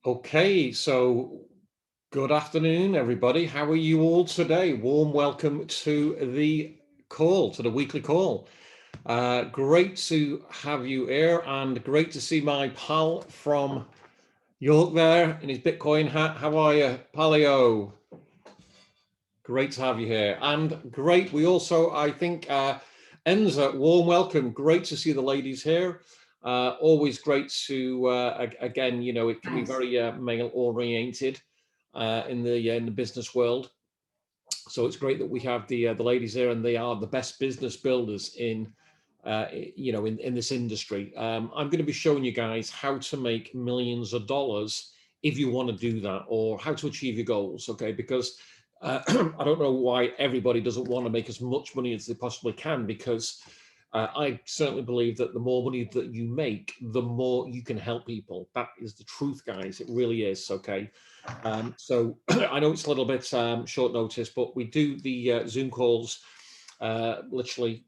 Okay, so good afternoon, everybody. How are you all today? Warm welcome to the call, to the weekly call. Great to have you here and great to see my pal from York there in his Bitcoin hat. How are you, Palio? Great to have you here. And great, we also, I think, Enza, warm welcome. Great to see the ladies here. Always great to, again, it can be very male oriented in the business world. So it's great that we have the ladies here, and they are the best business builders in this industry. I'm going to be showing you guys how to make millions of dollars if you want to do that, or how to achieve your goals. Okay, because I don't know why everybody doesn't want to make as much money as they possibly can, because I certainly believe that the more money that you make, the more you can help people. That is the truth, guys. It really is. Okay. So I know it's a little bit short notice, but we do the Zoom calls literally,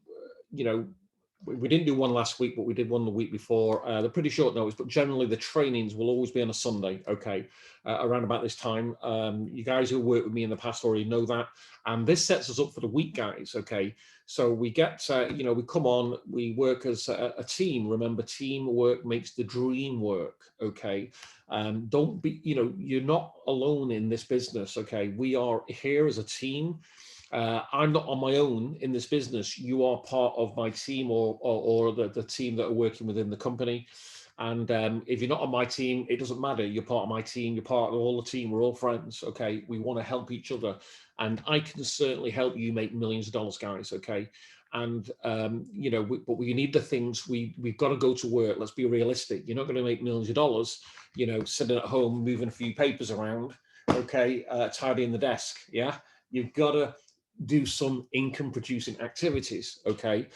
we didn't do one last week, but we did one the week before. They're pretty short notice, but generally the trainings will always be on a Sunday, okay, around about this time. You guys who worked with me in the past already know that. And this sets us up for the week, guys, okay? So we get, we come on, we work as a team. Remember, teamwork makes the dream work, okay? Don't be, you're not alone in this business, okay? We are here as a team. I'm not on my own in this business. You are part of my team, or the team that are working within the company. And if you're not on my team, it doesn't matter. You're part of my team. You're part of all the team. We're all friends. Okay. We want to help each other. And I can certainly help you make millions of dollars, guys. Okay. And, but we need the things. We've got to go to work. Let's be realistic. You're not going to make millions of dollars, sitting at home, moving a few papers around. Okay. Tidying the desk. Yeah. You've got to do some income producing activities. Okay.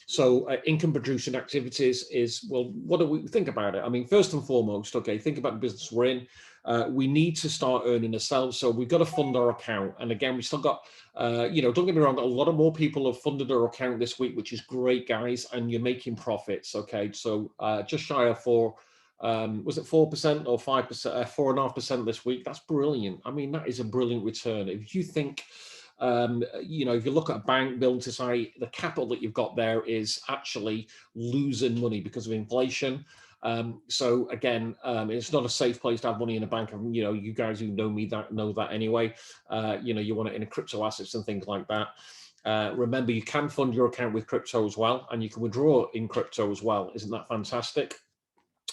So income producing activities is, well, what do we think about it? I mean, first and foremost, okay, think about the business we're in. We need to start earning ourselves. So we've got to fund our account. And again, we still got, don't get me wrong, a lot of more people have funded their account this week, which is great, guys. And you're making profits. Okay. So just shy of was it 4% or 5%, 4.5% this week? That's brilliant. I mean, that is a brilliant return. If you think, if you look at a bank building society, the capital that you've got there is actually losing money because of inflation. So again, it's not a safe place to have money in a bank. You guys who know me know that anyway. You want it in a crypto assets and things like that. Remember, you can fund your account with crypto as well, and you can withdraw in crypto as well. Isn't that fantastic?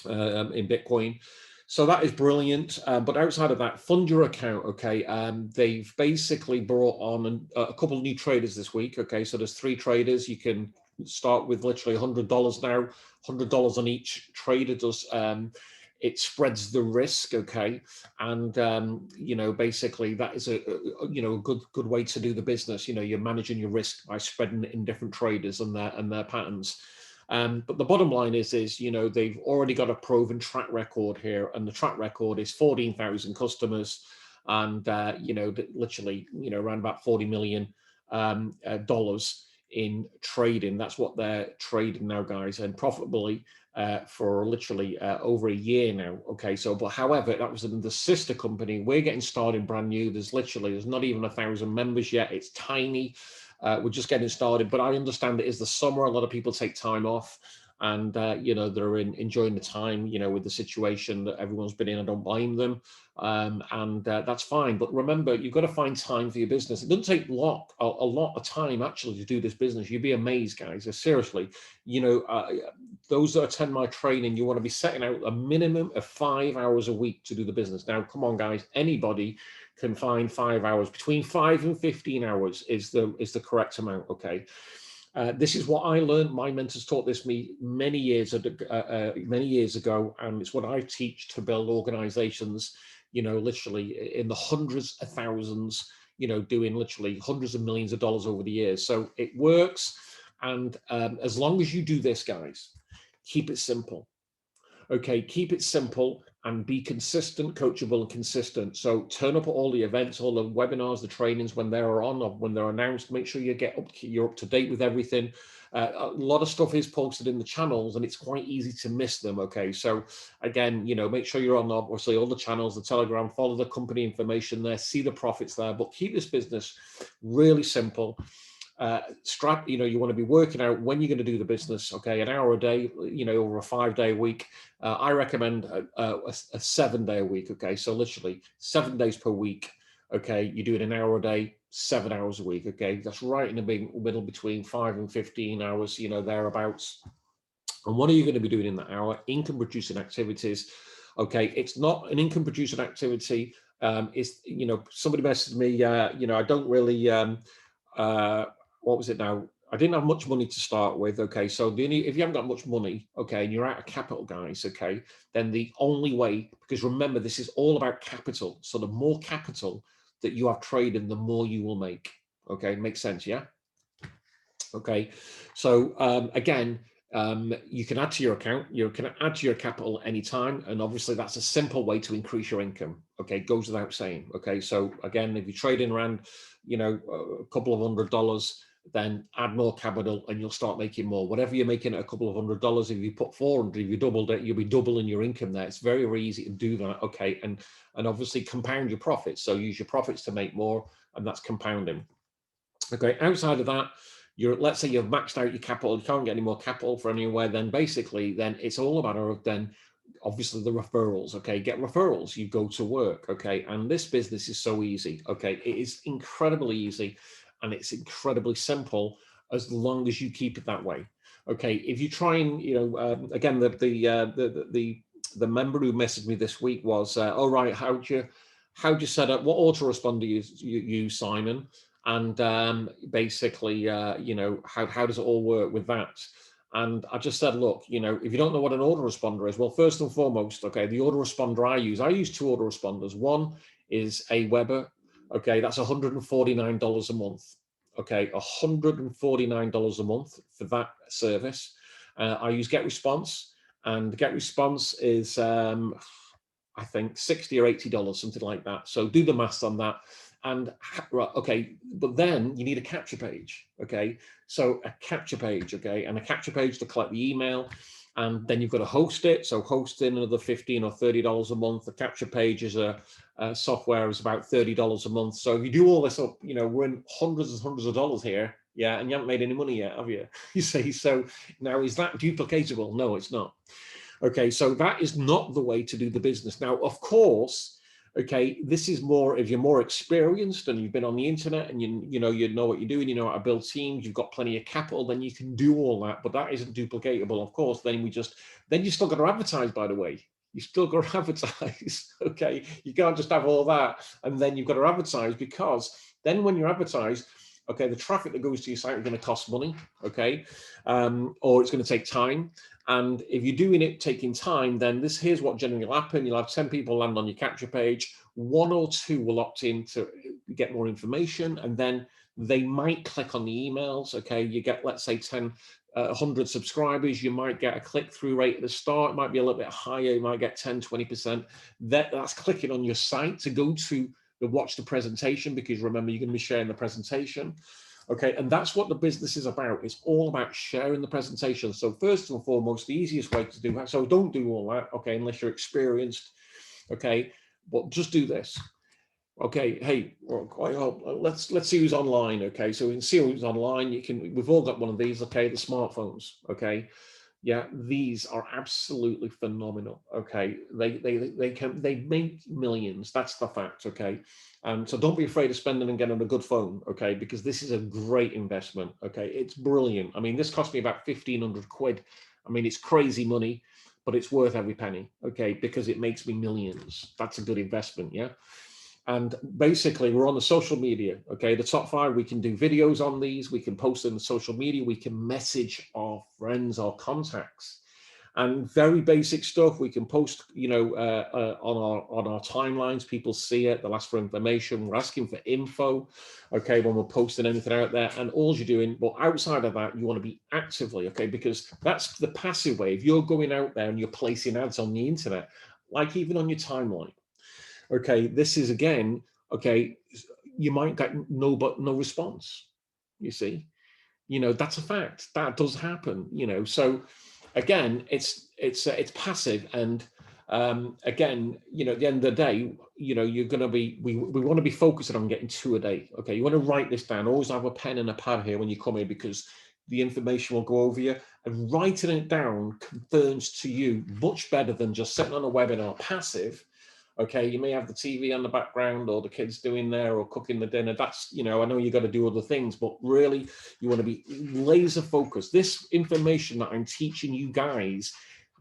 In Bitcoin. So that is brilliant. But outside of that, fund your account. Okay. They've basically brought on a couple of new traders this week. Okay. So there's 3 traders. You can start with literally $100 now, $100 on each trader does. It spreads the risk. Okay. And, basically that is a good way to do the business. You're managing your risk by spreading it in different traders and their patterns. But the bottom line is they've already got a proven track record here, and the track record is 14,000 customers, and literally around about $40 million dollars in trading. That's what they're trading now, guys, and profitably for literally over a year now. Okay, so but however, that was in the sister company. We're getting started brand new. There's not even 1,000 members yet. It's tiny. We're just getting started, but I understand it is the summer. A lot of people take time off, and they're enjoying the time, with the situation that everyone's been in. I don't blame them, and that's fine. But remember, you've got to find time for your business. It doesn't take a lot of time actually to do this business. You'd be amazed, guys. Seriously, those that attend my training, you want to be setting out a minimum of 5 hours a week to do the business. Now, come on, guys, anybody can find 5 hours. Between 5 and 15 hours is the correct amount. Okay. This is what I learned. My mentors taught this me many years ago, and it's what I teach to build organizations, literally in the hundreds of thousands, doing literally hundreds of millions of dollars over the years. So it works. And as long as you do this, guys, keep it simple. Okay, keep it simple. and be consistent, coachable, and consistent. So turn up at all the events, all the webinars, the trainings when they're on or when they're announced. Make sure you're up to date with everything. A lot of stuff is posted in the channels, and it's quite easy to miss them. Okay, so again, make sure you're on obviously all the channels, the Telegram, follow the company information there, see the profits there, but keep this business really simple. You want to be working out when you're going to do the business. Okay, an hour a day, over a 5-day week. I recommend a 7-day a week. Okay, so literally 7 days per week. Okay, you do it an hour a day, 7 hours a week. Okay, that's right in the middle between 5 and 15 hours, thereabouts. And what are you going to be doing in that hour? Income producing activities. Okay, it's not an income producing activity. It's, somebody messaged me, I don't really, what was it now? I didn't have much money to start with. Okay, so if you haven't got much money, okay, and you're out of capital, guys, okay, then the only way, because remember, this is all about capital. So the more capital that you have trading, the more you will make. Okay, makes sense, yeah? Okay, so again, you can add to your account, you can add to your capital anytime, and obviously that's a simple way to increase your income. Okay, goes without saying. Okay, so again, if you're trading around, a couple of $100, then add more capital and you'll start making more. Whatever you're making at a couple of $100, if you put 400, if you doubled it, you'll be doubling your income there. It's very, very easy to do that. Okay, and obviously compound your profits. So use your profits to make more, and that's compounding. Okay, outside of that, let's say you've maxed out your capital, you can't get any more capital for anywhere, then basically then it's all about then obviously the referrals. Okay, get referrals, you go to work. Okay, and this business is so easy. Okay, it is incredibly easy and it's incredibly simple as long as you keep it that way. Okay, if you try and again, the member who messaged me this week was all right, how do you set up, what autoresponder do you use, Simon? And basically, how does it all work with that? And I just said, look, if you don't know what an autoresponder is, well, first and foremost, okay, the autoresponder I use 2 autoresponders. One is a Weber, okay, that's $149 a month, okay, $149 a month for that service. I use GetResponse, and GetResponse is, I think, $60 or $80, something like that. So do the maths on that. And right, okay, but then you need a capture page. Okay, so a capture page, okay, and a capture page to collect the email, and then you've got to host it. So hosting another $15 or $30 a month. The capture page is a software is about $30 a month. So if you do all this up, we're in hundreds and hundreds of dollars here. Yeah, and you haven't made any money yet, have you? You see, so now is that duplicatable? No, it's not. Okay, so that is not the way to do the business. Now, of course, okay, this is more, if you're more experienced and you've been on the internet and you know what you're doing, you know how to build teams, you've got plenty of capital, then you can do all that, but that isn't duplicatable. Of course, then you still got to advertise, by the way. You still got to advertise, okay? You can't just have all that and then you've got to advertise, because then when you advertise, okay, the traffic that goes to your site is going to cost money, okay? Or it's going to take time. And if you're doing it taking time, then here's what generally will happen. You'll have 10 people land on your capture page. 1 or 2 will opt in to get more information, and then they might click on the emails. Okay, you get, let's say, 100 subscribers, you might get a click-through rate at the start. It might be a little bit higher. You might get 10, 20%. That's clicking on your site to go to watch the presentation, because remember, you're going to be sharing the presentation. Okay, and that's what the business is about. It's all about sharing the presentation. So first and foremost, the easiest way to do that, so don't do all that, okay, unless you're experienced, okay, but just do this. Okay, hey, let's see who's online. Okay, so we can see who's online. We've all got one of these, okay, the smartphones, okay. Yeah, these are absolutely phenomenal. Okay, they make millions. That's the fact. Okay, so don't be afraid of spending and getting a good phone. Okay, because this is a great investment. Okay, it's brilliant. I mean, this cost me about 1,500 quid. I mean, it's crazy money, but it's worth every penny. Okay, because it makes me millions. That's a good investment. Yeah. And basically, we're on the social media. Okay, the top 5, we can do videos on these. We can post in the social media. We can message our friends, our contacts, and very basic stuff. We can post, on our timelines. People see it. They'll ask for information. We're asking for info. Okay, when we're posting anything out there, and all you're doing. But outside of that, you want to be actively, okay, because that's the passive way. If you're going out there and you're placing ads on the internet, like even on your timeline. Okay, this is again, okay, you might get no response. You see, that's a fact. That does happen. So again, it's passive, and again, at the end of the day, you're going to be, we want to be focusing on getting 2 a day. Okay, you want to write this down. Always have a pen and a pad here when you come in, because the information will go over you, and writing it down confirms to you much better than just sitting on a webinar passive. Okay, you may have the TV on the background, or the kids doing there, or cooking the dinner. That's, I know you got to do other things, but really you want to be laser focused. This information that I'm teaching you guys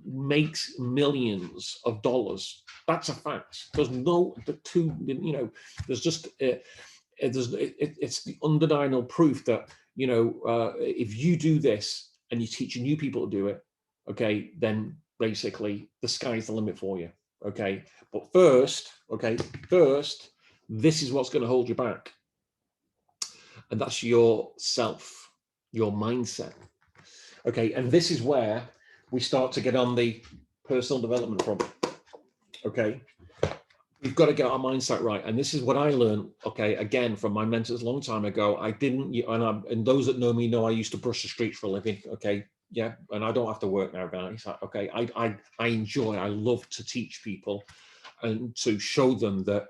makes millions of dollars. That's a fact. There's no there's just it's the undeniable proof that if you do this and you're teaching new people to do it, okay, then basically the sky's the limit for you. Okay, but first, this is what's going to hold you back, and that's yourself, your mindset. Okay, and this is where we start to get on the personal development front. Okay, we've got to get our mindset right, and this is what I learned. Okay, again, from my mentors a long time ago. I didn't, and those that know me know I used to brush the streets for a living. Okay, yeah, and I don't have to work now, guys. Okay, I love to teach people and to show them that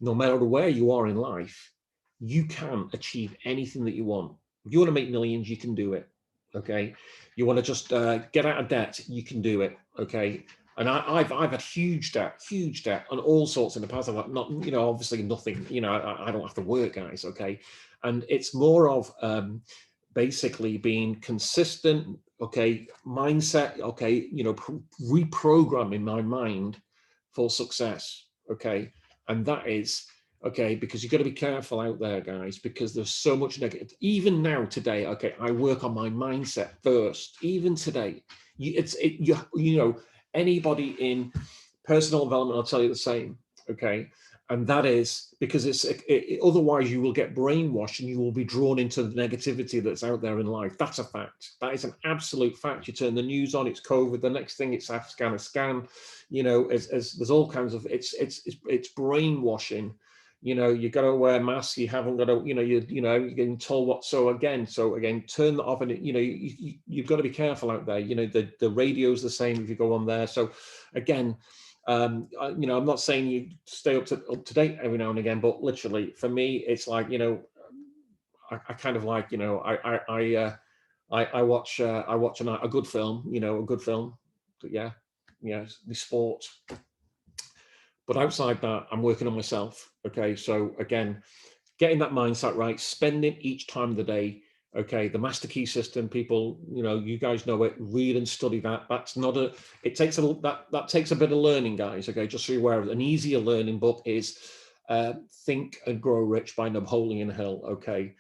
no matter where you are in life, you can achieve anything that you want. If you want to make millions, you can do it. Okay, you want to just get out of debt, you can do it. Okay, and I've had huge debt on all sorts in the past. I've got not, obviously nothing. I don't have to work, guys. Okay, and it's more of basically being consistent. Okay, mindset. Okay, reprogramming my mind for success. Okay, and that is okay, because you've got to be careful out there, guys, because there's so much negative. Even now, today, okay, I work on my mindset first. Even today, anybody in personal development, I'll tell you the same. Okay, and that is because otherwise you will get brainwashed and you will be drawn into the negativity that's out there in life. That's a fact. That is an absolute fact. You turn the news on, it's COVID. The next thing, it's Afghanistan. There's all kinds of it's brainwashing. You got to wear masks. You haven't got to. You're getting told what. So again, turn that off, and you've got to be careful out there. The radio's the same if you go on there. So again. I'm not saying you stay up to date every now and again, but literally for me, it's like, I kind of like, I watch a good film, the sport. But outside that, I'm working on myself. Okay, so again, getting that mindset right, spending each time of the day. Okay, the master key system, people, you guys know it. Read and study that. That's not a. It takes that takes a bit of learning, guys. Okay, just so you're aware of it. An easier learning book is Think and Grow Rich by Napoleon Hill. Okay,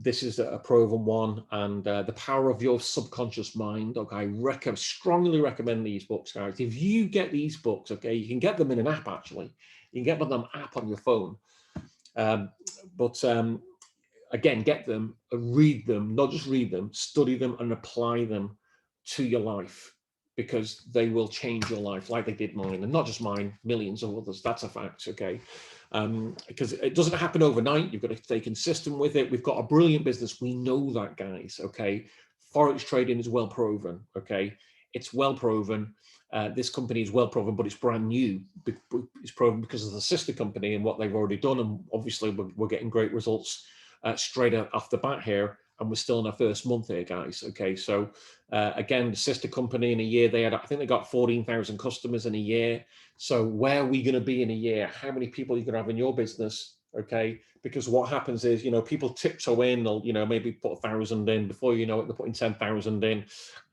this is a proven one, and The Power of Your Subconscious Mind. Okay, I strongly recommend these books, guys. If you get these books, okay, you can get them in an app. Actually, you can get them app on your phone. Again, get them, read them, not just read them, study them and apply them to your life, because they will change your life like they did mine, and not just mine, millions of others. That's a fact, okay? Because it doesn't happen overnight. You've got to stay consistent with it. We've got a brilliant business. We know that, guys, okay? Forex trading is well proven, okay? It's well proven. This company is well proven, but it's brand new. It's proven because of the sister company and what they've already done. And obviously, we're getting great results straight off the bat here, and we're still in our first month here, guys. Okay, so again, the sister company in a year, I think they got 14,000 customers in a year. So where are we going to be in a year? How many people are you going to have in your business? Okay, because what happens is, people tiptoe in, they'll, maybe put 1,000 in, before you know it, they're putting 10,000 in,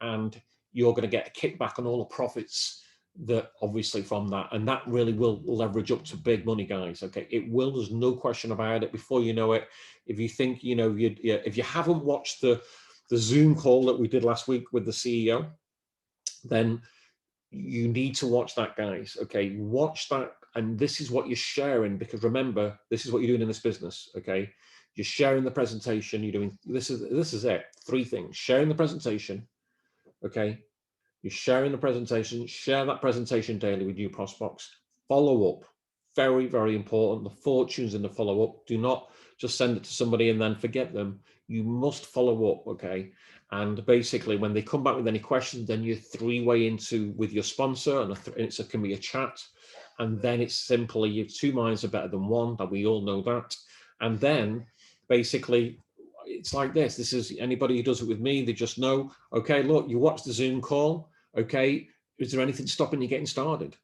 and you're going to get a kickback on all the profits that obviously from that, and that really will leverage up to big money, guys. Okay, it will. There's no question about it. Before you know it, if you think, if you haven't watched the Zoom call that we did last week with the CEO, then you need to watch that, guys. Okay, watch that, and this is what you're sharing, because remember, this is what you're doing in this business. Okay, you're sharing the presentation. You're doing this is it. 3 things: sharing the presentation. Okay. You're sharing the presentation, share that presentation daily with new prospects. Follow up, very, very important. The fortunes in the follow up. Do not just send it to somebody and then forget them. You must follow up, okay? And basically, when they come back with any questions, then you're three-way into with your sponsor, and it can be a chat. And then it's simply, your two minds are better than one, that we all know that. And then basically, it's like this. This is anybody who does it with me, they just know, okay, look, you watch the Zoom call, okay, is there anything stopping you getting started?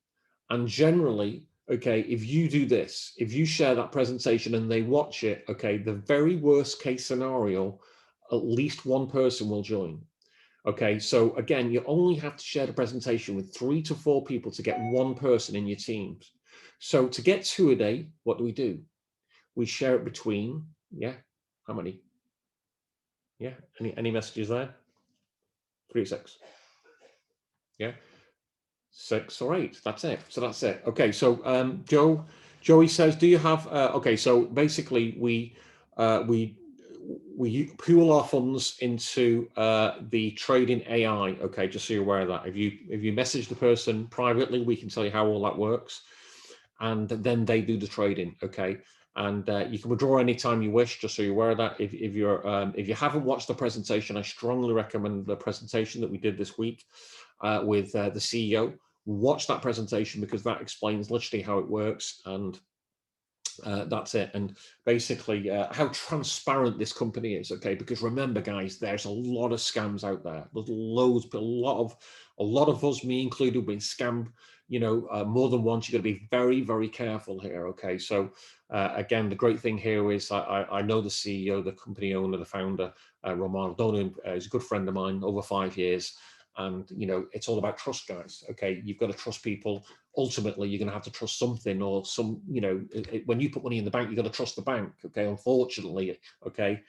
And generally, okay, if you do this, if you share that presentation and they watch it, okay, the very worst case scenario, at least one person will join. Okay, so again, you only have to share the presentation with 3 to 4 people to get one person in your teams. So to get 2 a day, what do? We share it between, yeah, how many? Yeah, any messages there? 3, 6. Yeah, 6 or 8. That's it. So that's it. Okay, so Joey says, do you have? Okay, so basically we pool our funds into the trading AI. Okay, just so you're aware of that. If you message the person privately, we can tell you how all that works, and then they do the trading. Okay. And you can withdraw anytime you wish, just so you're aware of that. If you haven't watched the presentation, I strongly recommend the presentation that we did this week with the CEO. Watch that presentation, because that explains literally how it works, and that's it. And basically how transparent this company is. Okay, because remember, guys, there's a lot of scams out there. There's loads, but a lot of us, me included, been scammed, more than once. You've got to be very, very careful here. Okay, so again, the great thing here is I know the CEO, the company owner, the founder, Roman. I've known him. He's a good friend of mine over 5 years. And it's all about trust, guys. Okay, you've got to trust people. Ultimately, you're going to have to trust something, or when you put money in the bank, you've got to trust the bank. Okay, unfortunately, okay,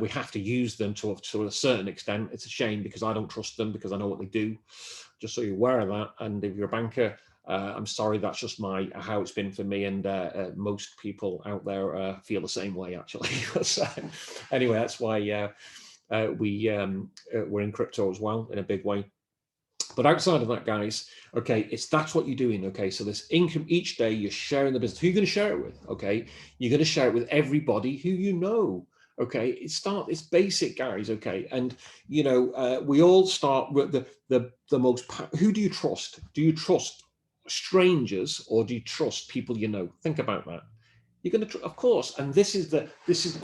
we have to use them to a certain extent. It's a shame, because I don't trust them, because I know what they do. Just so you're aware of that. And if you're a banker, I'm sorry, that's just how it's been for me, and most people out there feel the same way, actually. So, anyway, that's why we're in crypto as well, in a big way. But outside of that, guys, okay, that's what you're doing. Okay, so this income each day, you're sharing the business. Who are you going to share it with? Okay, you're going to share it with everybody who you know. Okay, it's basic, guys. Okay, and we all start with the most. Who do you trust? Do you trust strangers, or do you trust people you know? Think about that. You're going to, of course, and this is the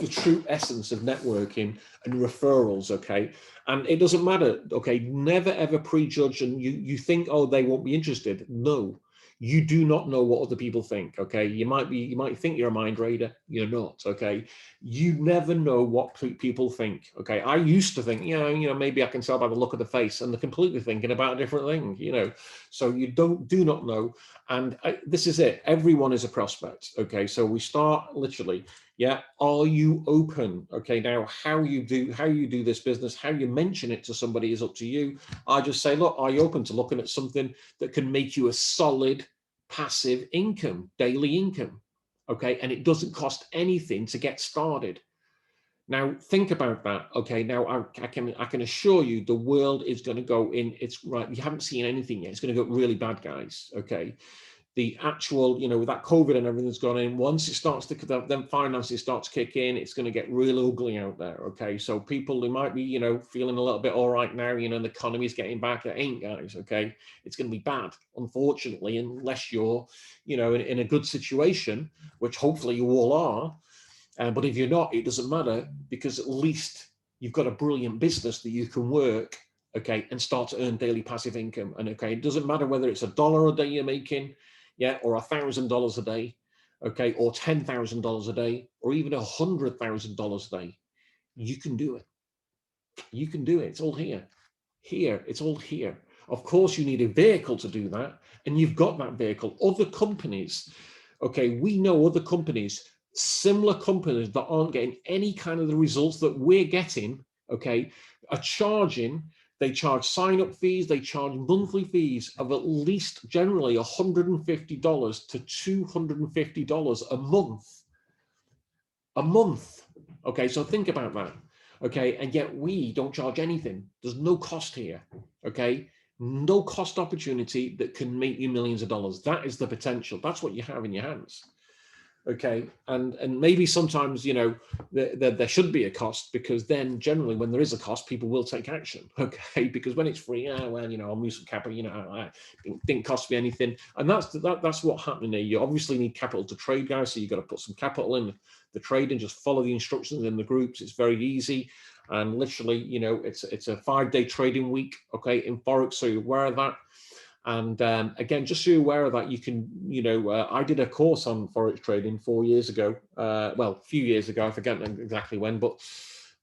true essence of networking and referrals. Okay, and it doesn't matter. Okay, never ever prejudge, and you think, oh, they won't be interested. No, you do not know what other people think. Okay, you might think you're a mind reader. You're not. Okay, you never know what people think. Okay, I used to think, maybe I can tell by the look of the face, and they're completely thinking about a different thing. So you do not know. And this is it. Everyone is a prospect. Okay, so we start literally. Yeah, are you open? Okay, now how you do this business, how you mention it to somebody is up to you. I just say, look, are you open to looking at something that can make you a solid passive income, daily income? Okay, and it doesn't cost anything to get started. Now think about that. Okay, now I can assure you the world is going to go in. It's right. You haven't seen anything yet. It's going to go really bad, guys. Okay, the actual, with that COVID and everything's gone in, once it starts to, then finances start to kick in, it's going to get real ugly out there. Okay, so people who might be, feeling a little bit all right now, the economy's getting back, it ain't, guys. Okay, it's going to be bad, unfortunately, unless you're, in a good situation, which hopefully you all are. But if you're not, it doesn't matter, because at least you've got a brilliant business that you can work, okay, and start to earn daily passive income. And okay, it doesn't matter whether it's $1 a day you're making, yeah, or $1,000 a day, okay, or $10,000 a day, or even $100,000 a day. You can do it. You can do it. It's all here. It's all here. Of course, you need a vehicle to do that, and you've got that vehicle. Other companies, okay, we know other companies, similar companies that aren't getting any kind of the results that we're getting, okay, are charging. They charge sign-up fees, they charge monthly fees of at least generally $150 to $250 a month. A month. Okay, so think about that. Okay, and yet we don't charge anything. There's no cost here. Okay, no cost opportunity that can make you millions of dollars. That is the potential. That's what you have in your hands. Okay, and maybe sometimes, you know, there should be a cost, because then generally when there is a cost, people will take action. Okay, because when it's free, well, you know, I'll move some capital, you know, it didn't cost me anything, and that's what happening there. You obviously need capital to trade, guys, so you've got to put some capital in the trading. Just follow the instructions in the groups. It's very easy, and literally, you know, it's a 5-day trading week, okay, in Forex, so you're aware of that. And again, just so you're aware of that, you can, you know, I did a course on Forex trading 4 years ago. Well, a few years ago, I forget exactly when, but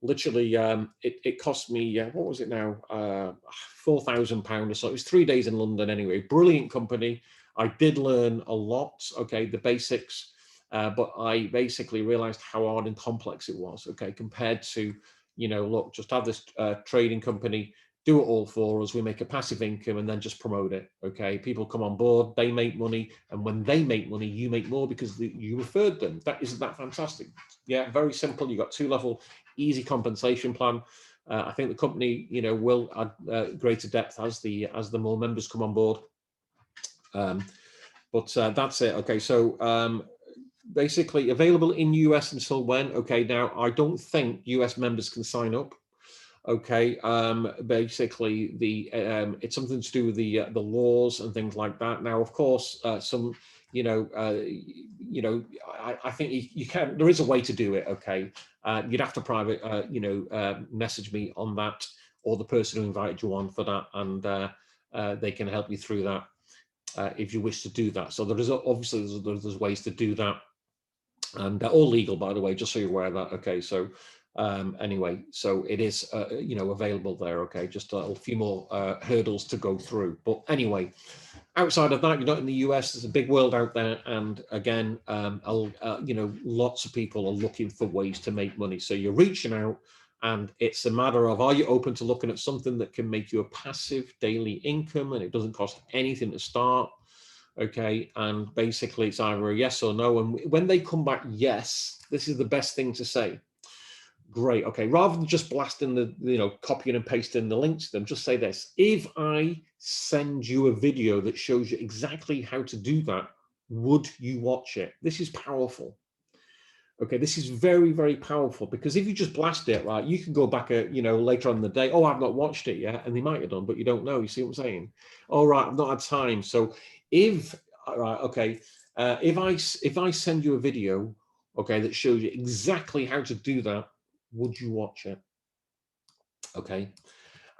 literally it cost me, what was it now? £4,000 or so. It was 3 days in London anyway. Brilliant company. I did learn a lot, okay, the basics, but I basically realized how hard and complex it was, okay, compared to, you know, look, just have this trading company, do it all for us, we make a passive income, and then just promote it. Okay, people come on board, they make money, and when they make money, you make more because you referred them. Isn't that fantastic? Yeah, very simple. You got 2-level easy compensation plan. I think the company, you know, will add greater depth as the more members come on board. But that's it. Okay, so basically available in US until when? Okay, now I don't think US members can sign up. Okay, basically it's something to do with the laws and things like that. Now, of course, some, you know, I think you can. There is a way to do it. Okay, you'd have to private, message me on that, or the person who invited you on for that, and they can help you through that if you wish to do that. So there is obviously there's ways to do that, and they're all legal, by the way, just so you're aware of that. Okay, so. Anyway, so it is, you know, available there. Okay, just a few more hurdles to go through. But anyway, outside of that, you're not in the US. There's a big world out there, and again, you know, lots of people are looking for ways to make money. So you're reaching out, and it's a matter of, are you open to looking at something that can make you a passive daily income, and it doesn't cost anything to start? Okay, and basically it's either a yes or no. And when they come back yes, this is the best thing to say. Great. Okay. Rather than just blasting the, you know, copying and pasting the link to them, just say this: if I send you a video that shows you exactly how to do that, would you watch it? This is powerful. Okay, this is very, very powerful, because if you just blast it, right, you can go back, you know, later on in the day. Oh, I've not watched it yet, and they might have done, but you don't know. You see what I'm saying? All right, I've not had time. So if, right, okay, if I send you a video, okay, that shows you exactly how to do that, would you watch it? Okay,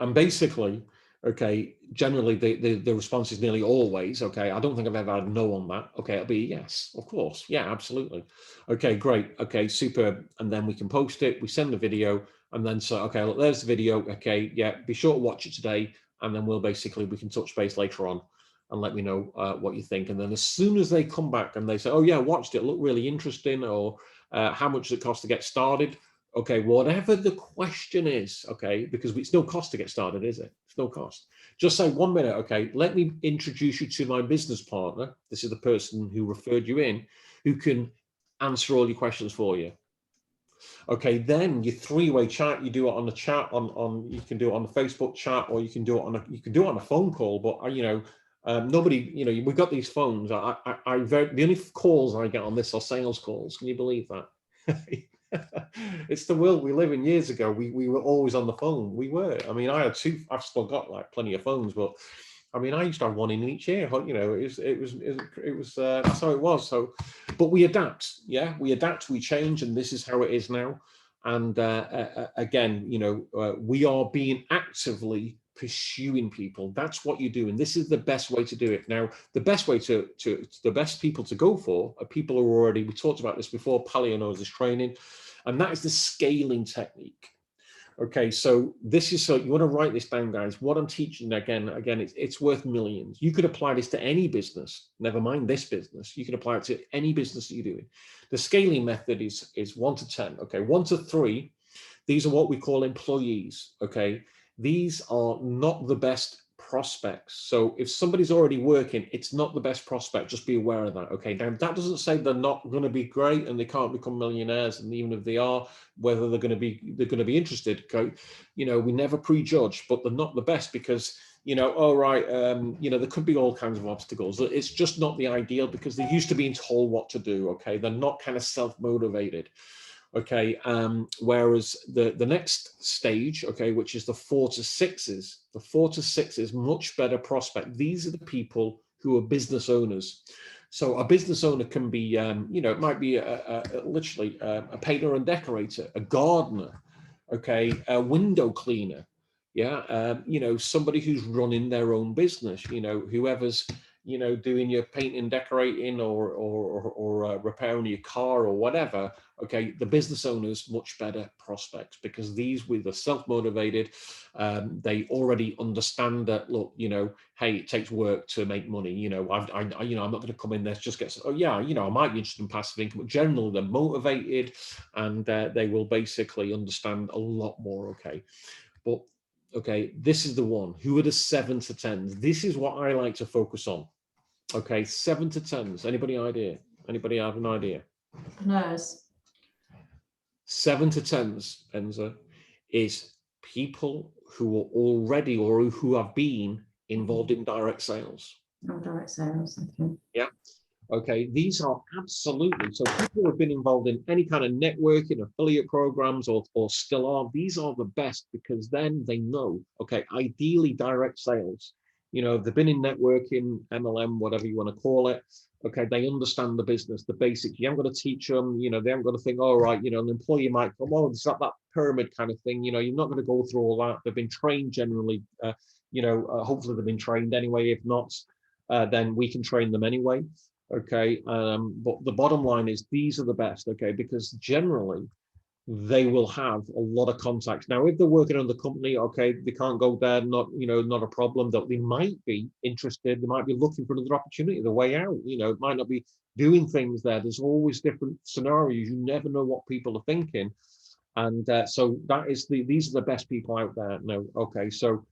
and basically, okay, generally the response is nearly always, okay, I don't think I've ever had no on that. Okay, it'll be yes, of course. Yeah, absolutely. Okay, great. Okay, superb. And then we can post it, we send the video, and then so, okay, look, there's the video. Okay, yeah, be sure to watch it today. And then we can touch base later on and let me know what you think. And then as soon as they come back and they say, oh yeah, watched it, looked really interesting, or how much does it cost to get started? Okay, whatever the question is, okay, because it's no cost to get started, is it? It's no cost. Just say, 1 minute, okay, let me introduce you to my business partner. This is the person who referred you in, who can answer all your questions for you. Okay, then your 3-way chat, you do it on the chat, you can do it on the Facebook chat, or you can do it on a phone call. But you know, nobody, you know, we've got these phones. The only calls I get on this are sales calls. Can you believe that? It's the world we live in. Years ago, we were always on the phone. We were. I mean, I had two. I've still got like plenty of phones, but I mean, I used to have one in each ear. You know, it was that's how it was. So, but we adapt. Yeah, we adapt. We change, and this is how it is now. And again, you know, we are being actively pursuing people. That's what you do, and this is the best way to do it. Now, the best way to the best people to go for are people who are already. We talked about this before. Paleo knows this training, and that is the scaling technique. Okay, so this is, so you want to write this down, guys. What I'm teaching, again, it's worth millions. You could apply this to any business, never mind this business. You can apply it to any business that you're doing. The scaling method is 1 to 10. Okay, 1 to 3. These are what we call employees. Okay, these are not the best prospects. So if somebody's already working, it's not the best prospect. Just be aware of that. Okay, now that doesn't say they're not going to be great and they can't become millionaires, and even if they are, whether they're going to be interested. Okay, you know, we never prejudge, but they're not the best, because oh, right, there could be all kinds of obstacles. It's just not the ideal because they're used to being told what to do, okay? They're not kind of self-motivated, okay? Whereas the next stage, okay, which is the 4 to 6s, much better prospect. These are the people who are business owners. So a business owner can be, it might be literally a painter and decorator, a gardener, okay, a window cleaner, yeah, somebody who's running their own business, whoever's, doing your painting, decorating, or repairing your car or whatever. Okay, the business owners much better prospects because these with the self-motivated, they already understand that. Look, hey, it takes work to make money. I'm not going to come in there just get. Oh yeah, I might be interested in passive income, but generally they're motivated, and they will basically understand a lot more. Okay, but okay, this is the one. Who are the 7 to 10s? This is what I like to focus on. Okay, 7 to 10s. Anybody idea? Anybody have an idea? Entrepreneurs. 7 to 10s, Enza, is people who are already or who have been involved in direct sales. Oh, direct sales. Okay. Yeah. Okay, these are absolutely, so people who have been involved in any kind of networking, affiliate programs, or still are, these are the best because then they know, okay, ideally direct sales, they've been in networking, MLM, whatever you want to call it, okay, they understand the business, the basics. You haven't got to teach them, they haven't got to think, all right, an employee might come, oh, it's not that pyramid kind of thing, you're not going to go through all that. They've been trained generally, hopefully they've been trained anyway. If not, then we can train them anyway. Okay, but the bottom line is these are the best, okay, because generally they will have a lot of contacts. Now, if they're working on the company, okay, they can't go there, not a problem. That they might be interested, they might be looking for another opportunity, the way out. It might not be doing things there. There's always different scenarios. You never know what people are thinking, and so these are the best people out there. No, okay, so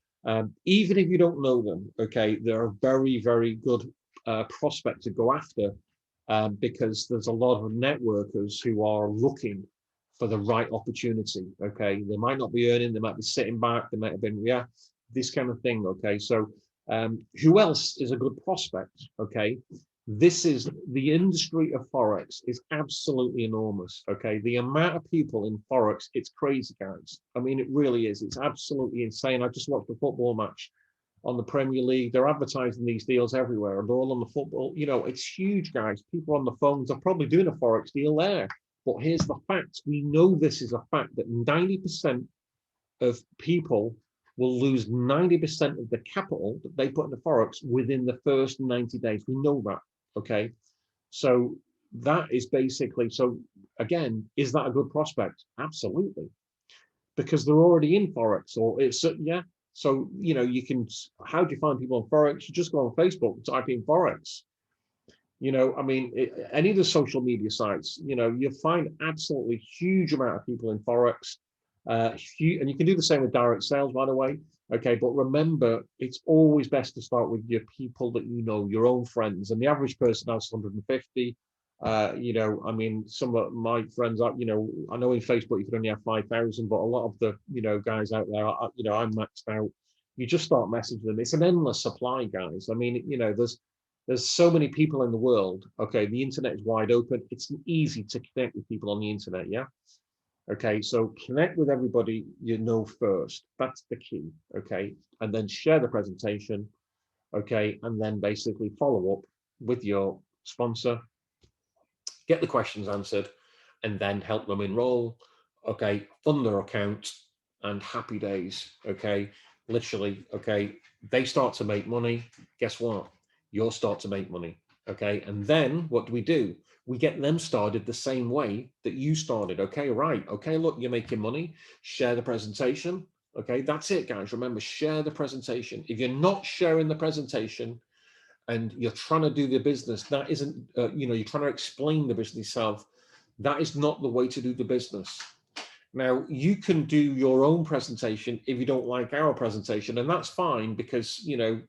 even if you don't know them, okay, they're a very, very good prospect to go after because there's a lot of networkers who are looking for the right opportunity. Okay, they might not be earning, they might be sitting back, they might have been, this kind of thing. Okay, so who else is a good prospect? Okay, this is the industry of Forex is absolutely enormous. Okay, the amount of people in Forex, it's crazy, guys. I mean, it really is. It's absolutely insane. I just watched a football match on the Premier League. They're advertising these deals everywhere, and they're all on the football. It's huge, guys. People on the phones are probably doing a Forex deal there. But here's the fact. We know this is a fact that 90% of people will lose 90% of the capital that they put in the Forex within the first 90 days. We know that, okay? So that is basically, so again, is that a good prospect? Absolutely. Because they're already in Forex, or it's, yeah. So, you can, how do you find people on Forex? You just go on Facebook, type in Forex. I mean, any of the social media sites, you'll find absolutely huge amount of people in Forex. And you can do the same with direct sales, by the way. Okay, but remember, it's always best to start with your people that your own friends. And the average person has 150. I mean, some of my friends are, I know in Facebook you can only have 5,000, but a lot of the, guys out there, I'm maxed out. You just start messaging them. It's an endless supply, guys. I mean, there's so many people in the world. Okay, the internet is wide open. It's easy to connect with people on the internet. Yeah. Okay, so connect with everybody first. That's the key. Okay, and then share the presentation. Okay, and then basically follow up with your sponsor, get the questions answered, and then help them enroll. Okay, fund their account, and happy days. Okay, literally. Okay, they start to make money. Guess what? You'll start to make money. Okay, and then what do? We get them started the same way that you started. Okay, right. Okay, look, you're making money. Share the presentation. Okay, that's it, guys. Remember, share the presentation. If you're not sharing the presentation and you're trying to do the business, that isn't, you're trying to explain the business yourself. That is not the way to do the business. Now, you can do your own presentation if you don't like our presentation, and that's fine because,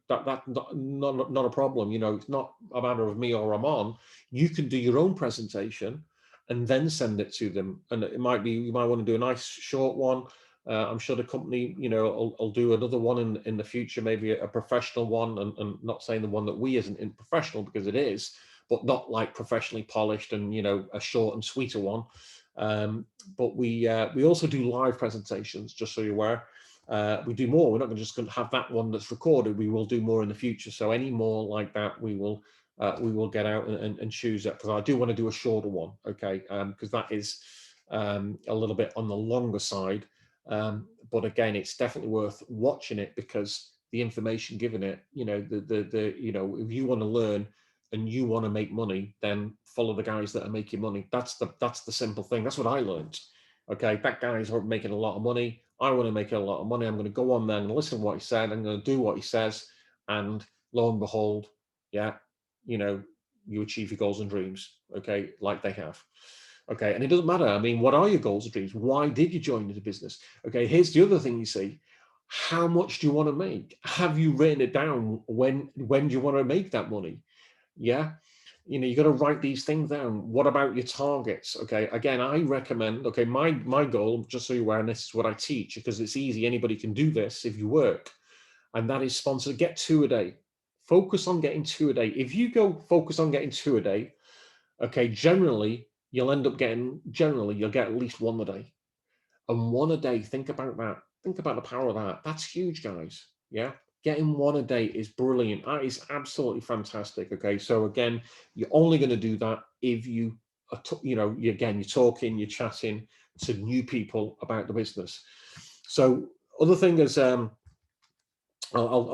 that's not a problem. It's not a matter of me or Ramon. You can do your own presentation and then send it to them. And it might be, you might want to do a nice short one, I'm sure the company, will do another one in the future, maybe a professional one, and not saying the one that we isn't in professional, because it is, but not like professionally polished and, a short and sweeter one. But we also do live presentations, just so you're aware. We do more. We're not just going to have that one that's recorded. We will do more in the future. So any more like that, we will get out and choose it, because I do want to do a shorter one, okay? Because that is a little bit on the longer side. But again, it's definitely worth watching it, because the information given it, if you want to learn and you want to make money, then follow the guys that are making money. That's the simple thing. That's what I learned. Okay, that guy's making a lot of money. I want to make a lot of money. I'm going to go on there and listen to what he said. I'm going to do what he says, and lo and behold, yeah, you achieve your goals and dreams. Okay, like they have. Okay, and it doesn't matter. I mean, what are your goals and dreams? Why did you join the business? Okay, here's the other thing you see. How much do you want to make? Have you written it down? When do you want to make that money? Yeah, you got to write these things down. What about your targets? Okay, again, I recommend, okay, my goal, just so you're aware, and this is what I teach, because it's easy, anybody can do this if you work, and that is sponsor. Get 2 a day. Focus on getting 2 a day. If you go focus on getting 2 a day, okay, generally you'll get at least 1 a day. And 1 a day, think about that. Think about the power of that. That's huge, guys. Yeah. Getting 1 a day is brilliant. That is absolutely fantastic. Okay. So again, you're only going to do that if you are, you're talking, you're chatting to new people about the business. So other thing is, I'll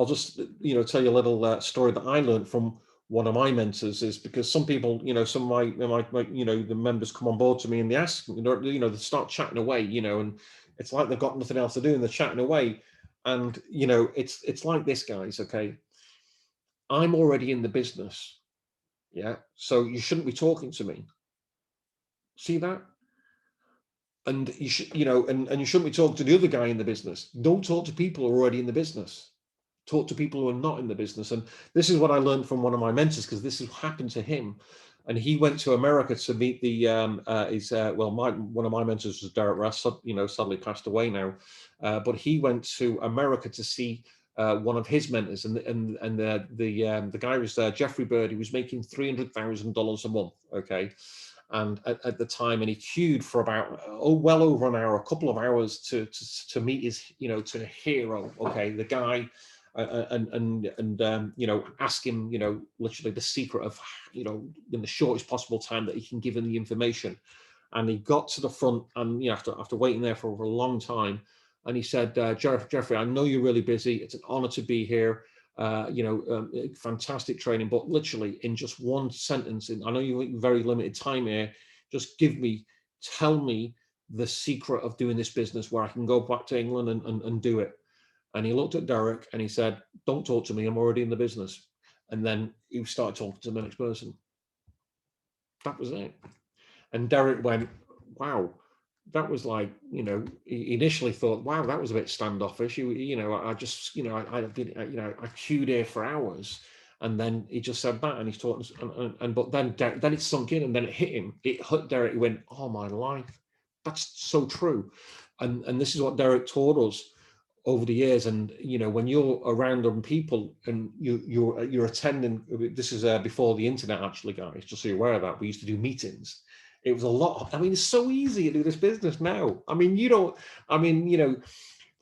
just, tell you a little story that I learned from one of my mentors, is because some people, some of my the members come on board to me and they ask, they start chatting away, and it's like they've got nothing else to do and they're chatting away. And, it's like this, guys. Okay. I'm already in the business. Yeah. So you shouldn't be talking to me. See that? And you should, and you shouldn't be talking to the other guy in the business. Don't talk to people who are already in the business. Talk to people who are not in the business. And this is what I learned from one of my mentors, because this has happened to him. And he went to America to meet the one of my mentors was Derek Russ, sadly passed away now. But he went to America to see one of his mentors, and the guy was Jeffrey Bird. He was making $300,000 a month. Okay. And at the time, and he queued for about well over an hour, a couple of hours to meet his to hero. Okay, the guy, ask him literally the secret of in the shortest possible time that he can give him the information. And he got to the front, and after waiting there for a long time, and he said, Jeffrey, I know you're really busy. It's an honor to be here. Fantastic training, but literally in just one sentence, I know you very limited time here, just tell me the secret of doing this business where I can go back to England and do it. And he looked at Derek and he said, don't talk to me, I'm already in the business. And then he started talking to the next person. That was it. And Derek went, wow, that was like, he initially thought, wow, that was a bit standoffish. I just, I queued here for hours. And then he just said that, and he's talking, but then it sunk in, and then it hit him. It hit Derek. He went, oh my life, that's so true. And this is what Derek taught us over the years. And when you're around other people and you're attending, this is before the internet, actually, guys, just so you're aware of that. We used to do meetings. It was a lot. I mean, it's so easy to do this business now. I mean,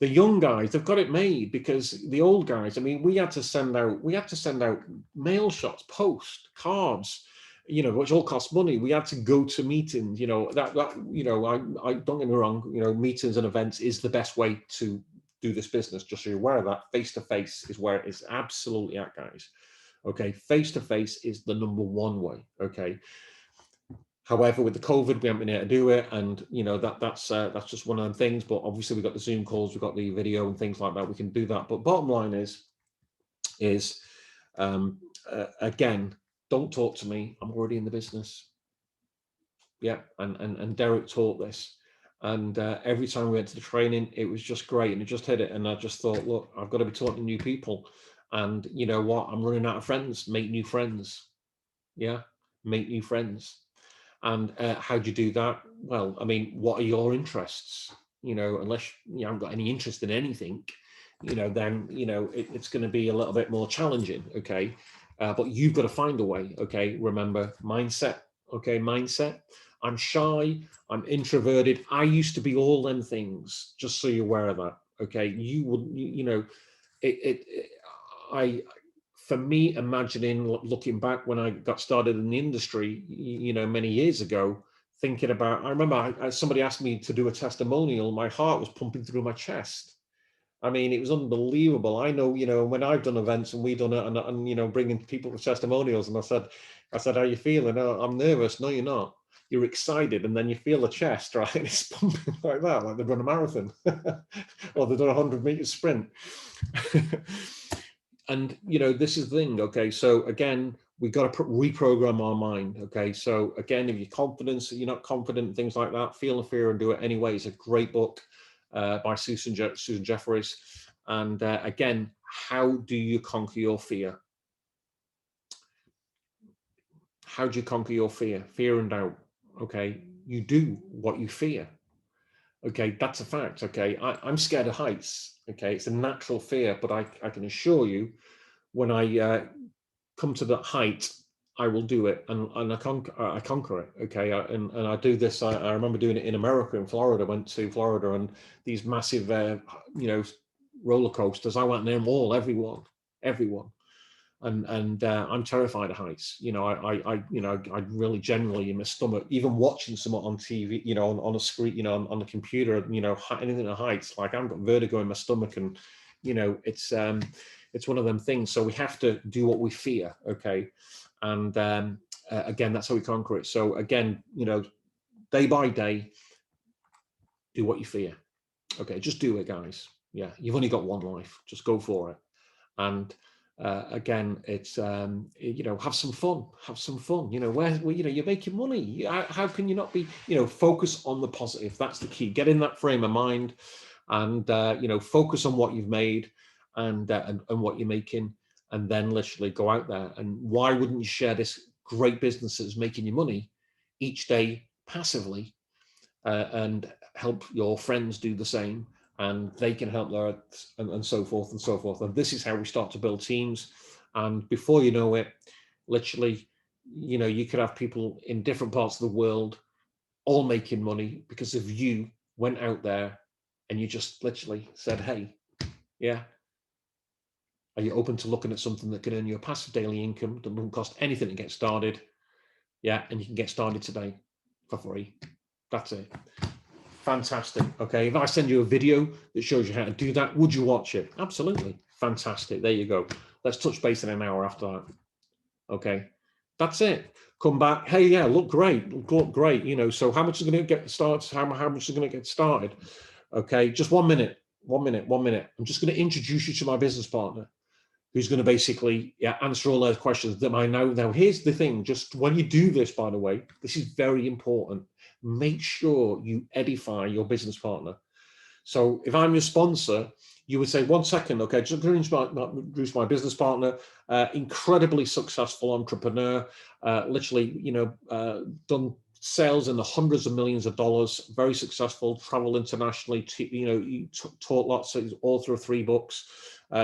the young guys, they've got it made, because the old guys, I mean, we had to send out mail shots, post cards, which all cost money. We had to go to meetings, I don't get me wrong, meetings and events is the best way to do this business, just so you're aware of that. Face-to-face is where it is absolutely at, guys. Okay, face-to-face is the number one way. Okay. However, with the COVID, we haven't been able to do it, and that's just one of the things. But obviously, we've got the Zoom calls, we've got the video and things like that. We can do that. But bottom line is again, don't talk to me. I'm already in the business. Yeah, and Derek taught this, and every time we went to the training, it was just great, and it just hit it. And I just thought, look, I've got to be talking to new people, and you know what? I'm running out of friends. Make new friends. Yeah, make new friends. And how do you do that? Well, I mean, what are your interests? unless you haven't got any interest in anything, then, it's going to be a little bit more challenging. Okay. But you've got to find a way. Okay. Remember mindset. Okay. Mindset. I'm shy. I'm introverted. I used to be all them things, just so you're aware of that. Okay. You would, I, for me, imagining, looking back when I got started in the industry, many years ago, thinking about, I remember somebody asked me to do a testimonial. My heart was pumping through my chest. I mean, it was unbelievable. I know, when I've done events and we've done it and bringing people for testimonials, and I said, how you feeling? Oh, I'm nervous. No, you're not. You're excited. And then you feel the chest, right? And it's pumping like that, like they've run a marathon or they've done a 100-meter sprint. And, this is the thing. Okay. So again, we've got to reprogram our mind. Okay. So again, if you're not confident, things like that, Feel the Fear and Do It Anyway is a great book by Susan Jeffries. And again, how do you conquer your fear? How do you conquer your fear? Fear and doubt. Okay. You do what you fear. Okay. That's a fact. Okay. I'm scared of heights. Okay. It's a natural fear, but I can assure you, when I come to that height, I will do it, and I conquer it. Okay. And I do this. I remember doing it in America, in Florida. I went to Florida, and these massive, roller coasters. I went near them all, everyone. And I'm terrified of heights. I really generally in my stomach, even watching someone on TV, on a screen, on the computer, anything at heights, like I've got vertigo in my stomach, and it's one of them things. So we have to do what we fear. Okay. And again, that's how we conquer it. So again, day by day, do what you fear. Okay. Just do it, guys. Yeah. You've only got one life. Just go for it. And again, it's have some fun. You're making money. How can you not be? Focus on the positive. That's the key. Get in that frame of mind, and focus on what you've made, and what you're making, and then literally go out there. And why wouldn't you share this great business that's making you money each day passively, and help your friends do the same, and they can help their, and so forth and so forth. And this is how we start to build teams. And before you know it, literally, you could have people in different parts of the world all making money because of you went out there and you just literally said, hey, yeah, are you open to looking at something that can earn you a passive daily income that doesn't cost anything to get started? Yeah, and you can get started today for free. That's it. Fantastic. Okay, if I send you a video that shows you how to do that, would you watch it? Absolutely. Fantastic. There you go. Let's touch base in an hour after that. Okay, that's it. Come back. Hey, yeah, look great. Look great. So how much is going to get started? How much is going to get started? Okay, just 1 minute. 1 minute. 1 minute. I'm just going to introduce you to my business partner, who's going to basically answer all those questions that I know. Now, here's the thing. Just when you do this, by the way, this is very important. Make sure you edify your business partner. So if I'm your sponsor, you would say, 1 second, okay, just introduce my business partner, incredibly successful entrepreneur, literally, done sales in the hundreds of millions of dollars, very successful, traveled internationally, taught lots, author of 3 books,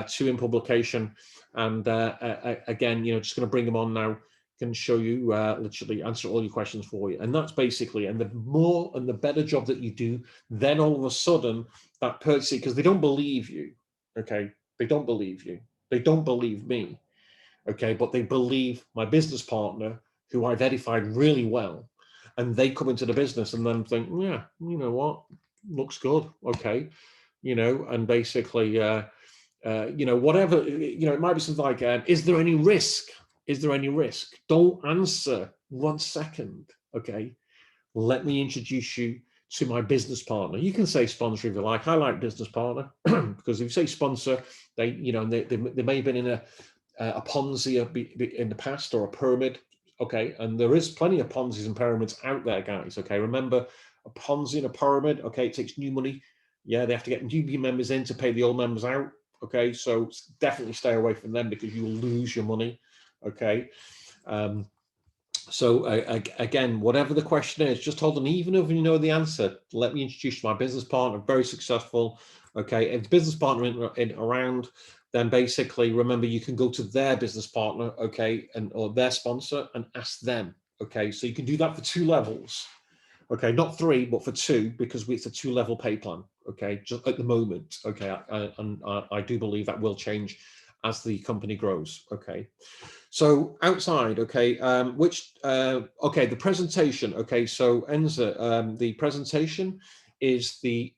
2 in publication. And again, just going to bring them on now, can show you, literally answer all your questions for you. And that's basically, and the more and the better job that you do, then all of a sudden that person, because they don't believe you, okay? They don't believe you. They don't believe me, okay? But they believe my business partner, who I've edified really well, and they come into the business and then think, yeah, you know what, looks good, okay, and basically, whatever, it might be something like, is there any risk? Is there any risk? Don't answer 1 second, okay? Let me introduce you to my business partner. You can say sponsor if you like. I like business partner because if you say sponsor, they may have been in a Ponzi in the past, or a pyramid, okay? And there is plenty of Ponzis and pyramids out there, guys, okay? Remember, a Ponzi and a pyramid, okay, it takes new money. Yeah, they have to get new members in to pay the old members out, okay? So definitely stay away from them because you will lose your money, okay? So again, whatever the question is, just hold on. Even if you know the answer, let me introduce you to my business partner, very successful. Okay, if the business partner in around, then basically remember you can go to their business partner, okay, and or their sponsor and ask them. Okay, so you can do that for 2 levels. Okay, not 3, but for 2, because it's a 2-level pay plan. Okay, just at the moment. Okay, and I do believe that will change as the company grows. Okay. So outside, okay, okay, the presentation, okay, so Enza, the presentation is the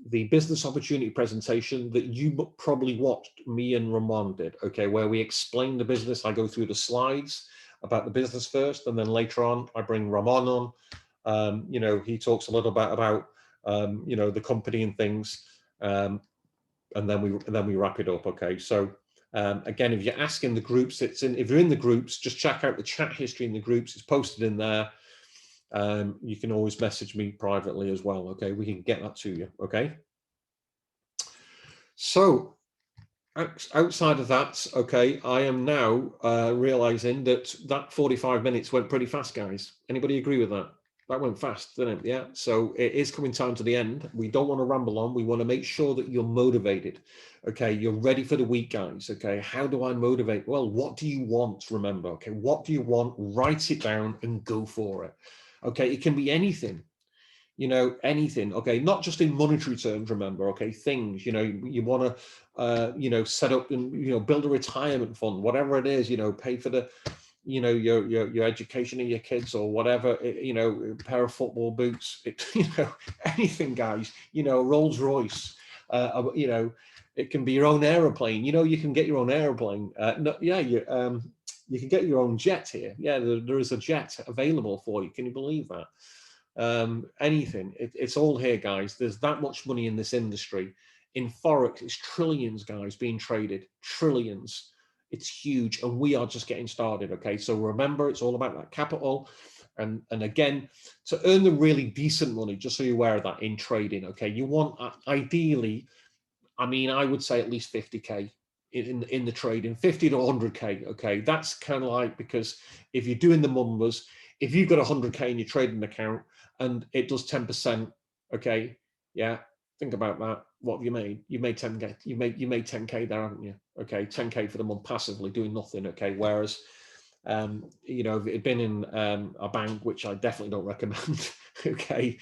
business opportunity presentation that you probably watched me and Ramon did, okay, where we explain the business. I go through the slides about the business first, and then later on, I bring Ramon on. You know, he talks a little bit about, you know, the company and things, and then we wrap it up, okay, so again, if you're asking the groups, if you're in the groups, just check out the chat history in the groups. It's posted in there. You can always message me privately as well. Okay, we can get that to you. Okay. So outside of that, okay, I am now realizing that 45 minutes went pretty fast, guys. Anybody agree with that? That went fast, didn't it? Yeah. So it is coming time to the end. We don't want to ramble on. We want to make sure that you're motivated. Okay. You're ready for the week, guys. Okay. How do I motivate? Well, what do you want? Remember, okay. What do you want? Write it down and go for it. Okay. It can be anything, you know, anything. Okay. Not just in monetary terms, remember, okay. Things, you know, you want to, you know, set up and, you know, build a retirement fund, whatever it is, you know, pay for the, you know, your education of your kids or whatever, you know, a pair of football boots, you know, anything, guys, you know, Rolls Royce, you know, it can be your own aeroplane, you know, you can get your own aeroplane. No, yeah, you can get your own jet here. Yeah, there is a jet available for you. Can you believe that? Anything, it's all here, guys. There's that much money in this industry. In Forex, it's trillions, guys, being traded, trillions. It's huge, and we are just getting started. Okay, so remember, it's all about that capital, and again, to earn the really decent money, just so you're aware of that in trading. Okay, you want ideally, I mean, I would say at least 50k in the trading, 50 to 100k. Okay, that's kind of like, because if you're doing the numbers, if you've got 100k in your trading account and it does 10%, okay, yeah, think about that. What have you made? You made 10k. You made 10k there, haven't you? Okay, 10k for the month passively doing nothing. Okay, whereas you know, if it had been in a bank, which I definitely don't recommend, okay,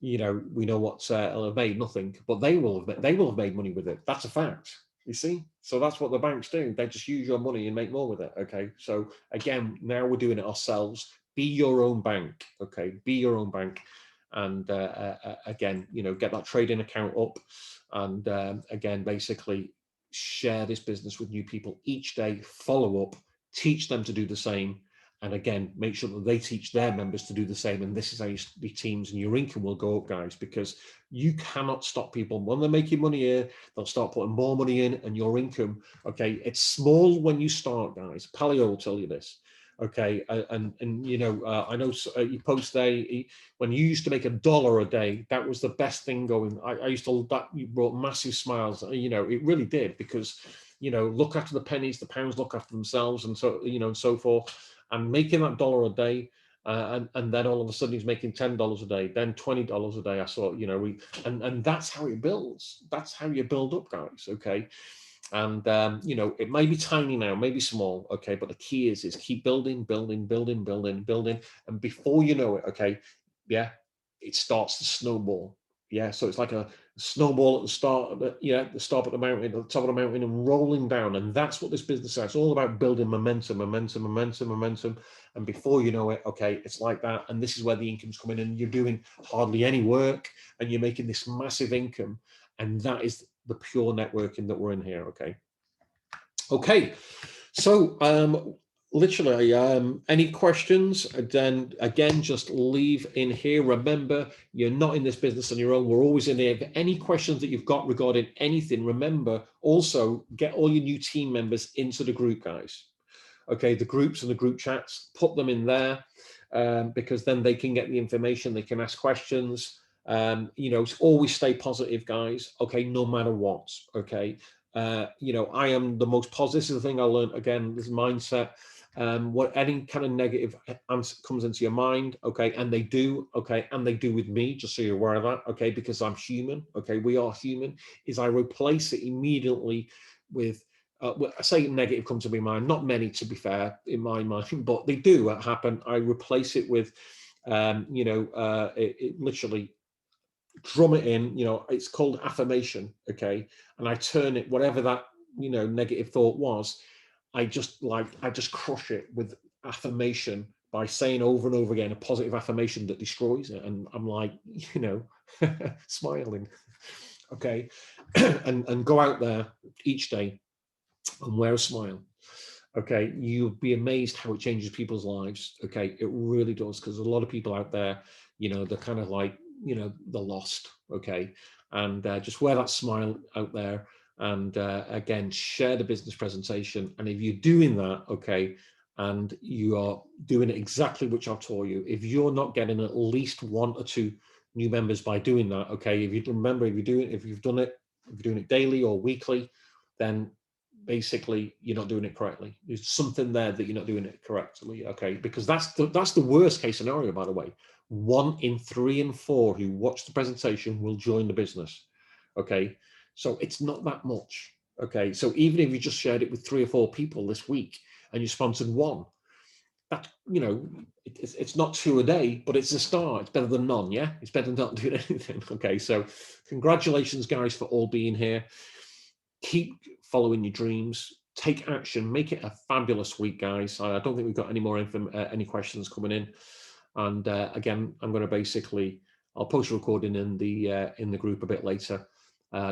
you know, we know what will have made nothing, but they will have made money with it. That's a fact. You see, so that's what the banks do. They just use your money and make more with it. Okay, so again, now we're doing it ourselves. Be your own bank. Okay, be your own bank, and again, you know, get that trading account up, and again, basically share this business with new people each day. Follow up, teach them to do the same, and again, make sure that they teach their members to do the same. And this is how you be teams, and your income will go up, guys, because you cannot stop people. When they're making money here, they'll start putting more money in, and your income, okay, it's small when you start, guys. Paleo will tell you this. Okay, and you know, I know you post there, when you used to make $1 a day, that was the best thing going. I used to, that you brought massive smiles. You know, it really did, because, you know, look after the pennies, the pounds look after themselves, and so, you know, and so forth. And making that $1 a day, and then all of a sudden he's making $10 a day, then $20 a day. I saw, you know, and that's how it builds. That's how you build up, guys. Okay, and you know, it may be tiny now, maybe small. Okay, but the key is keep building, building, building, building, building, and before you know it, okay, yeah, it starts to snowball. Yeah, so it's like a snowball at the start, the start at the mountain, at the top of the mountain, and rolling down. And that's what this business is. It's all about building momentum, momentum, momentum, momentum. And before you know it, okay, it's like that. And this is where the income's coming in. You're doing hardly any work, and you're making this massive income. And that is the pure networking that we're in here. Okay. Okay. So literally, any questions, then again, just leave in here. Remember, you're not in this business on your own. We're always in here. If any questions that you've got regarding anything, remember, also get all your new team members into the group, guys. Okay, the groups and the group chats, put them in there, because then they can get the information, they can ask questions. You know, always stay positive, guys. Okay, no matter what. Okay, you know, I am the most positive. This is the thing I learned, again, this mindset. what any kind of negative answer comes into your mind, okay, and they do, okay, and they do with me, just so you're aware of that, okay, because I'm human, okay, we are human, is I replace it immediately with, I say negative comes to my mind, not many to be fair, in my mind, but they do happen. I replace it with, it literally drum it in, it's called affirmation, okay, and I turn it, whatever that, negative thought was, I just crush it with affirmation by saying over and over again a positive affirmation that destroys it. And I'm like, smiling. Okay. and go out there each day and wear a smile. Okay. You'll be amazed how it changes people's lives. Okay. It really does. Because a lot of people out there, they're kind of like, they're lost. Okay. And just wear that smile out there. And again, share the business presentation. And if you're doing that, okay, and you are doing it exactly which I've taught you, if you're not getting at least 1 or 2 new members by doing that, okay, if you've done it daily or weekly, then basically you're not doing it correctly. There's something there that you're not doing it correctly, okay, because that's the worst case scenario, by the way. 1 in 3 and 4 who watch the presentation will join the business, okay. So it's not that much, okay. So even if you just shared it with 3 or 4 people this week and you sponsored 1, that, it's not 2 a day, but it's a start. It's better than none. Yeah, it's better than not doing anything. Okay, so congratulations, guys, for all being here. Keep following your dreams. Take action. Make it a fabulous week, guys. I don't think we've got any more any questions coming in. And again, I'm going to I'll post a recording in the group a bit later.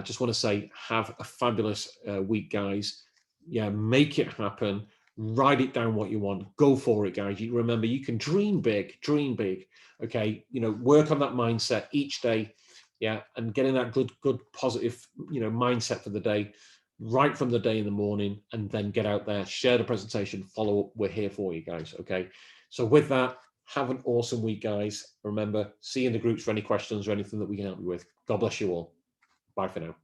Just want to say, have a fabulous week, guys. Yeah, make it happen. Write it down what you want. Go for it, guys. You remember, you can dream big. Okay, work on that mindset each day. Yeah, and getting that good, positive, mindset for the day, right from the day in the morning, and then get out there, share the presentation, follow up. We're here for you guys. Okay, so with that, have an awesome week, guys. Remember, see you in the groups for any questions or anything that we can help you with. God bless you all. Bye for now.